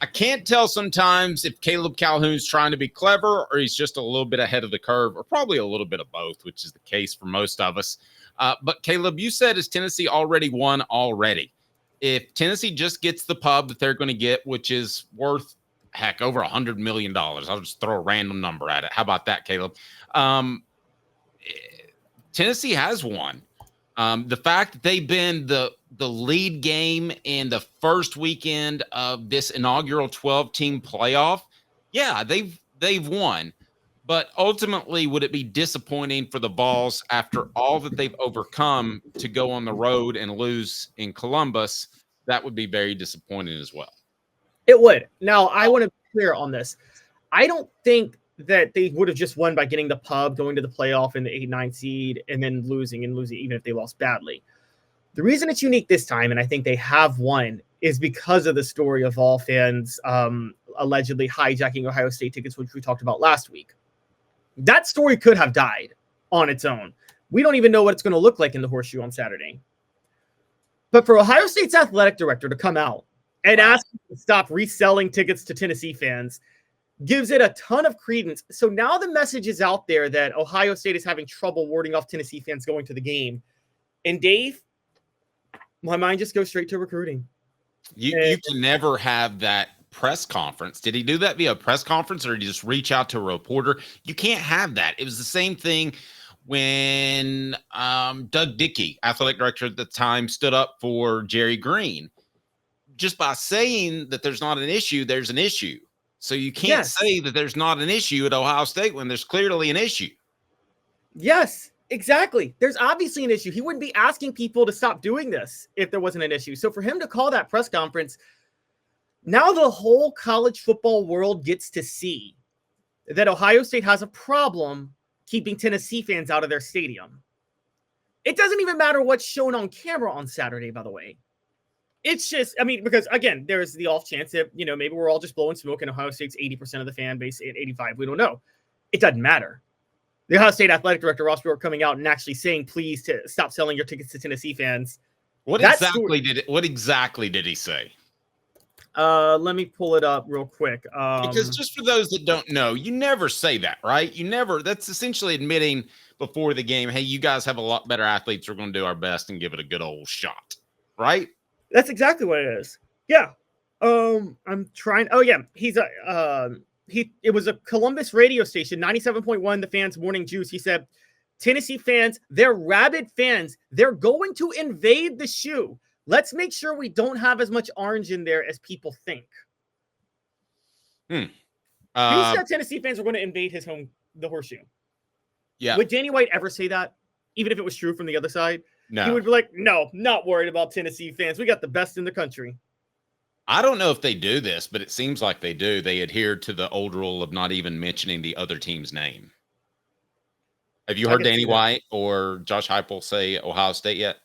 I can't tell sometimes if Caleb Calhoun's trying to be clever or he's just a little bit ahead of the curve, or probably a little bit of both, which is the case for most of us. But Caleb, you said, is Tennessee already won already? If Tennessee just gets the pub that they're going to get, which is worth, heck, over $100 million, I'll just throw a random number at it. How about that, Caleb? Tennessee has won. The fact that they've been the lead game in the first weekend of this inaugural 12-team playoff, yeah, they've won. But ultimately, would it be disappointing for the Vols after all that they've overcome to go on the road and lose in Columbus? That would be very disappointing as well. It would. Now, I want to be clear on this. I don't think that they would have just won by getting the pub, going to the playoff in the 8-9 seed, and then losing, even if they lost badly. The reason it's unique this time, and I think they have won, is because of the story of Vol fans allegedly hijacking Ohio State tickets, which we talked about last week. That story could have died on its own. We don't even know what it's going to look like in the Horseshoe on Saturday. But for Ohio State's athletic director to come out and ask to stop reselling tickets to Tennessee fans gives it a ton of credence. So now the message is out there that Ohio State is having trouble warding off Tennessee fans going to the game. And Dave, my mind just goes straight to recruiting. You can never have that press conference. Did he do that via a press conference, or did he just reach out to a reporter? You can't have that. It was the same thing when Doug Dickey, athletic director at the time, stood up for Jerry Green. Just by saying that there's not an issue, there's an issue. So you can't say that there's not an issue at Ohio State when there's clearly an issue. Yes, exactly. There's obviously an issue. He wouldn't be asking people to stop doing this if there wasn't an issue. So for him to call that press conference, now the whole college football world gets to see that Ohio State has a problem keeping Tennessee fans out of their stadium. It doesn't even matter what's shown on camera on Saturday, by the way. It's just, because again, there's the off chance that, maybe we're all just blowing smoke and Ohio State's 80% of the fan base at 85. We don't know. It doesn't matter. The Ohio State athletic director, Ross Brewer, coming out and actually saying, please to stop selling your tickets to Tennessee fans. What exactly did he say? Let me pull it up real quick. Because just for those that don't know, you never say that, right? That's essentially admitting before the game, hey, you guys have a lot better athletes. We're going to do our best and give it a good old shot, right? That's exactly what it is. Yeah. I'm trying. Oh yeah. It was a Columbus radio station, 97.1, the Fans Morning Juice. He said, Tennessee fans, they're rabid fans. They're going to invade the shoe. Let's make sure we don't have as much orange in there as people think. Who said Tennessee fans were going to invade the Horseshoe? Yeah. Would Danny White ever say that? Even if it was true from the other side? No. He would be like, no, not worried about Tennessee fans. We got the best in the country. I don't know if they do this, but it seems like they do. They adhere to the old rule of not even mentioning the other team's name. Have you heard Danny White or Josh Heupel say Ohio State yet?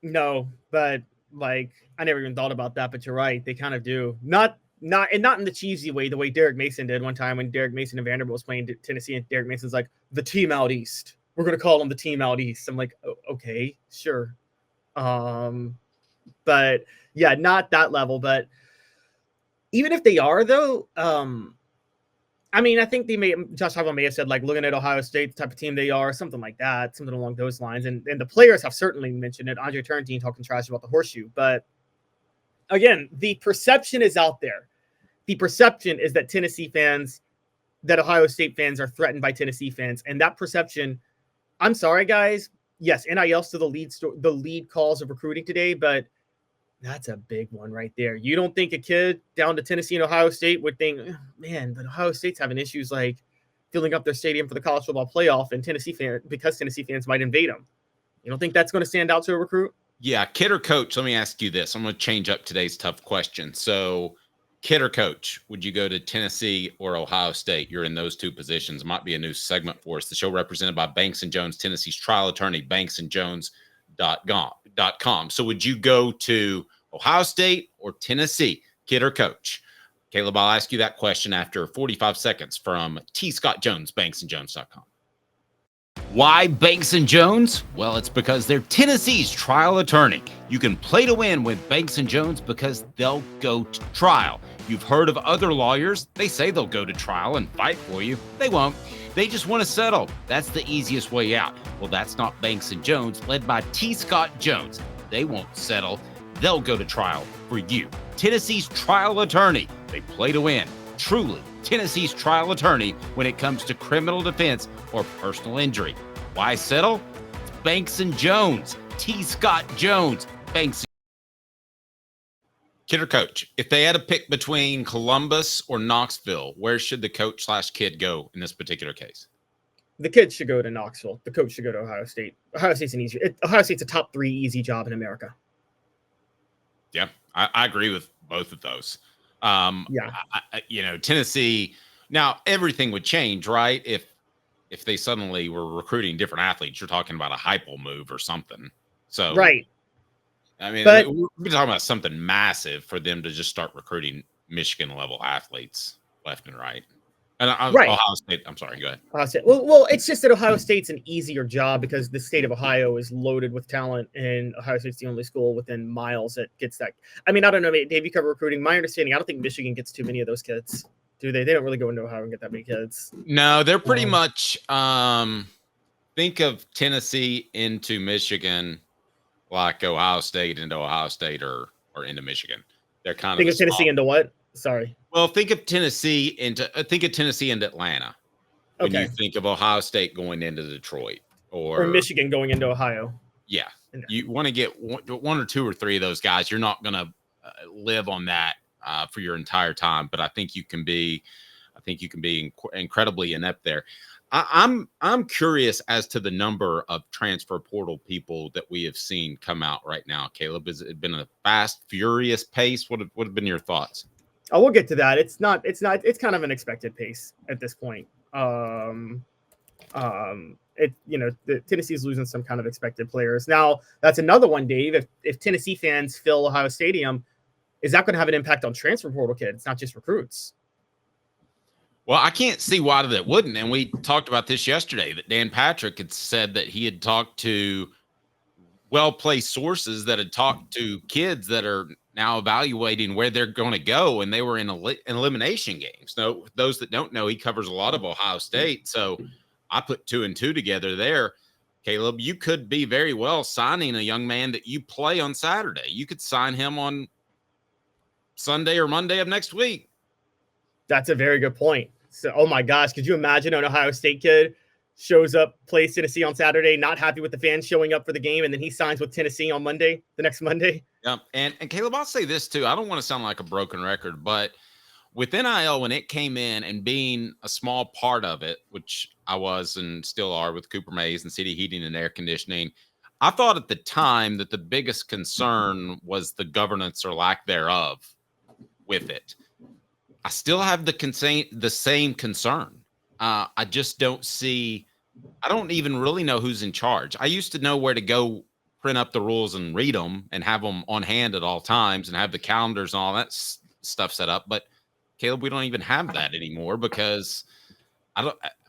No, but I never even thought about that, but you're right. They kind of do. Not in the cheesy way, the way Derek Mason did one time when Derek Mason and Vanderbilt was playing Tennessee, and Derek Mason's like, the team out east. We're going to call them the team out east. I'm like, oh, okay, sure. But yeah, not that level. But even if they are, though, I think Josh Heupel may have said, looking at Ohio State, the type of team they are, something like that, something along those lines. And the players have certainly mentioned it. Andre Turrentine talking trash about the Horseshoe. But again, the perception is out there. The perception is that that Ohio State fans are threatened by Tennessee fans. And that perception, I'm sorry, guys. Yes, NIL's still the lead calls of recruiting today, but that's a big one right there. You don't think a kid down to Tennessee and Ohio State would think, man, but Ohio State's having issues like filling up their stadium for the college football playoff, and because Tennessee fans might invade them. You don't think that's going to stand out to a recruit? Yeah, kid or coach, let me ask you this. I'm going to change up today's tough question. So, kid or coach, would you go to Tennessee or Ohio State? You're in those two positions. Might be a new segment for us. The show represented by Banks & Jones, Tennessee's trial attorney, banksandjones.com. So would you go to Ohio State or Tennessee, kid or coach? Caleb, I'll ask you that question after 45 seconds from T. Scott Jones, banksandjones.com. Why Banks & Jones? Well, it's because they're Tennessee's trial attorney. You can play to win with Banks & Jones because they'll go to trial. You've heard of other lawyers. They say they'll go to trial and fight for you. They won't. They just want to settle. That's the easiest way out. Well, that's not Banks & Jones, led by T. Scott Jones. They won't settle. They'll go to trial for you. Tennessee's trial attorney. They play to win. Truly Tennessee's trial attorney when it comes to criminal defense or personal injury. Why settle? It's Banks & Jones. T. Scott Jones. Banks. Kid or coach, if they had a pick between Columbus or Knoxville, where should the coach/kid go in this particular case? The kid should go to Knoxville. The coach should go to Ohio State. Ohio State's Ohio State's a top 3 easy job in America. Yeah, I agree with both of those. Tennessee, now everything would change, right? If they suddenly were recruiting different athletes, you're talking about a Heupel move or something. So, right. I mean, but we're talking about something massive for them to just start recruiting Michigan level athletes left and right. And right. Ohio State, I'm sorry, go ahead. Ohio State. Well, it's just that Ohio State's an easier job because the state of Ohio is loaded with talent, and Ohio State's the only school within miles that gets that. I mean, I don't know, Dave, you cover recruiting. My understanding, I don't think Michigan gets too many of those kids. Do they? They don't really go into Ohio and get that many kids. No, they're pretty much think of Tennessee into Michigan like Ohio State into Ohio State or into Michigan. They're kind think of of Tennessee into what? Sorry. Well, think of Tennessee into Atlanta when you think of Ohio State going into Detroit or Michigan going into Ohio. Yeah, you want to get one or two or three of those guys. You're not going to live on that for your entire time, but I think you can be incredibly inept there. I'm curious as to the number of transfer portal people that we have seen come out right now. Caleb, has it been a fast, furious pace? What have been your thoughts? Oh, we'll get to that. It's kind of an expected pace at this point. Tennessee's losing some kind of expected players. Now, that's another one, Dave. If Tennessee fans fill Ohio Stadium, is that going to have an impact on transfer portal kids? It's not just recruits. Well, I can't see why that wouldn't. And we talked about this yesterday, that Dan Patrick had said that he had talked to well-placed sources that had talked to kids that are now evaluating where they're going to go, and they were in elimination games. So those that don't know, he covers a lot of Ohio State. So I put 2 and 2 together there. Caleb, you could be very well signing a young man that you play on Saturday. You could sign him on Sunday or Monday of next week. That's a very good point. So, oh my gosh, could you imagine an Ohio State kid shows up, plays Tennessee on Saturday, not happy with the fans showing up for the game, and then he signs with Tennessee on Monday, the next Monday? Yeah, and Caleb, I'll say this too. I don't want to sound like a broken record, but with NIL, when it came in and being a small part of it, which I was and still are with Cooper Mays and City Heating and Air Conditioning, I thought at the time that the biggest concern was the governance or lack thereof with it. I still have the same concern. I just don't see. I don't even really know who's in charge. I used to know where to go print up the rules and read them and have them on hand at all times and have the calendars and all that stuff set up. But Caleb, we don't even have that anymore because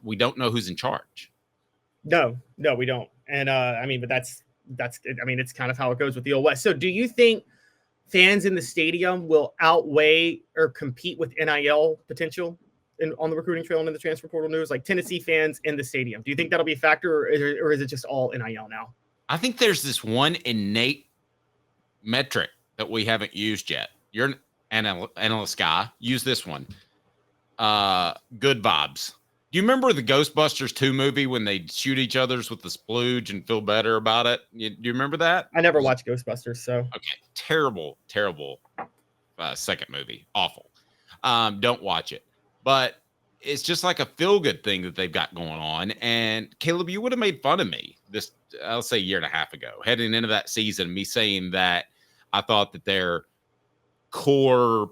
we don't know who's in charge. No, we don't. And but that's it's kind of how it goes with the old West. So do you think fans in the stadium will outweigh or compete with NIL potential on the recruiting trail and in the transfer portal news, like Tennessee fans in the stadium? Do you think that'll be a factor, or is it just all NIL now? I think there's this one innate metric that we haven't used yet. You're an analyst guy. Use this one. Good vibes. Do you remember the Ghostbusters 2 movie when they shoot each other's with the splooge and feel better about it? Do you remember that? I never watched Ghostbusters, so. Okay. Terrible second movie. Awful. Don't watch it. But it's just like a feel-good thing that they've got going on. And Caleb, you would have made fun of me this, I'll say, 1.5 years ago, heading into that season, me saying that I thought that their core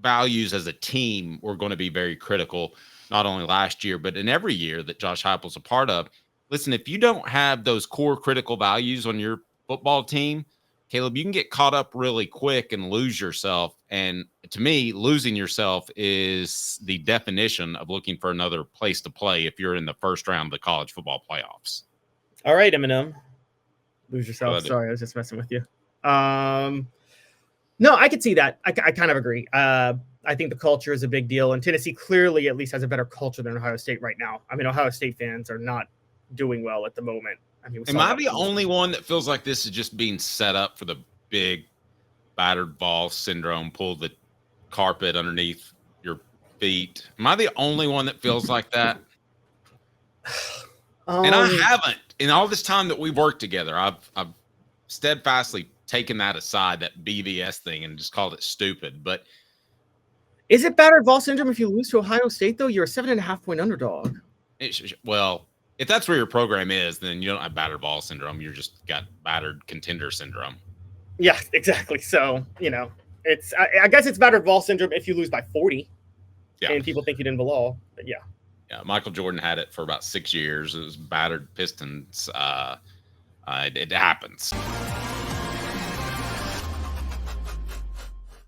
values as a team were going to be very critical, not only last year, but in every year that Josh Heupel's a part of. Listen, if you don't have those core critical values on your football team, Caleb, you can get caught up really quick and lose yourself. And to me, losing yourself is the definition of looking for another place to play if you're in the first round of the college football playoffs. All right, Eminem. Lose yourself. Sorry, I was just messing with you. No, I could see that. I kind of agree. I think the culture is a big deal, and Tennessee clearly at least has a better culture than Ohio State right now. I mean, Ohio State fans are not doing well at the moment. I mean, am I the only one that feels like this is just being set up for the big battered ball syndrome? Pull the carpet underneath your feet. Am I the only one that feels like that? And I haven't. In all this time that we've worked together, I've steadfastly taken that aside, that BVS thing, and just called it stupid. But is it battered ball syndrome if you lose to Ohio State, though? You're a 7.5-point underdog. Well, if that's where your program is, then you don't have battered ball syndrome. You're just got battered contender syndrome. Yeah, exactly. So, it's I guess it's battered ball syndrome if you lose by 40. Yeah. And people think you didn't belong. But yeah. Yeah, Michael Jordan had it for about 6 years. It was battered Pistons. It happens.